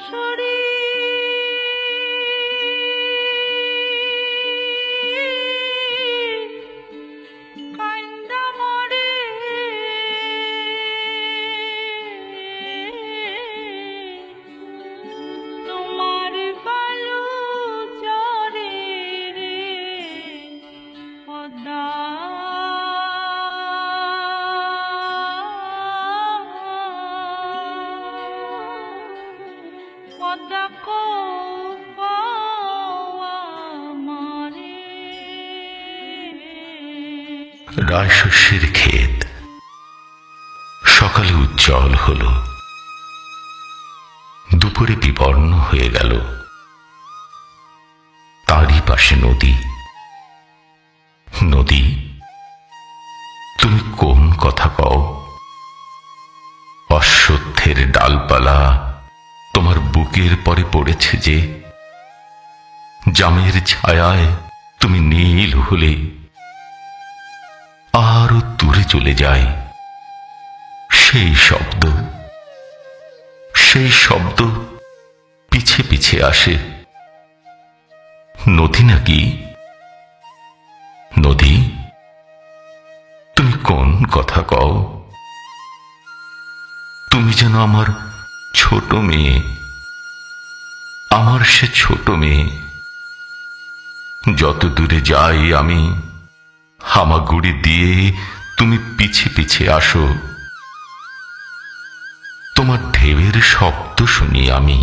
শাশুড়ি কান্দা মরে তোমার বালু চরে রে পদ্মা পদ্মা কো আমারে। রায়শস্যের ক্ষেত সকালে উজ্জ্বল হল, দুপুরে বিবর্ণ হয়ে গেল। তারই পাশে নদী। নদী, তুমি কোন কথা কও? অশ্বত্থের ডালপালা তোমার বুকের পরে পড়েছে যে, জামের ছায়ায় তুমি নীল হলে আরো দূরে চলে যায় সেই শব্দ। সেই শব্দ পিছে পিছে আসে। নদী নাকি? নদী, তুমি কোন কথা কও? তুমি যেন আমার ছোট মেয়ে, আমার সে ছোট মেয়ে। যত দূরে যাই আমি, হামাগুড়ি দিয়ে তুমি পিছে পিছে আসো। তোমার ঢেউয়ের শব্দ শুনি আমি।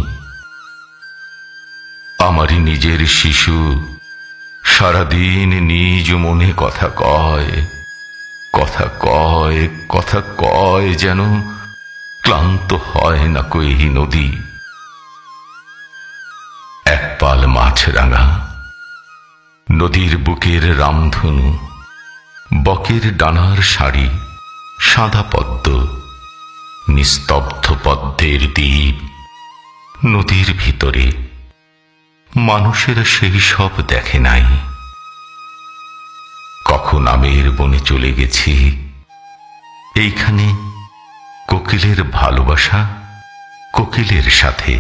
আমারই নিজের শিশু সারাদিন নিজ মনে কথা কয়, কথা কয়, কথা কয়, যেন ক্লান্ত হয় না কই নদী। এক পাল মাছরাঙা নদীর বুকের রামধনু, বকের ডানার শাড়ি, সাদা পদ্ম, নিস্তব্ধ পদ্মের দ্বীপ। নদীর ভিতরে মানুষেরা সেই সব দেখে নাই। কখন আমের বনে চলে গেছি, এইখানে কোকিলের ভালোবাসা কোকিলের সাথে।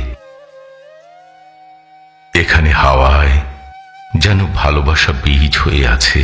এখানে হাওয়ায় যেন ভালোবাসা বীজ হয়ে আছে।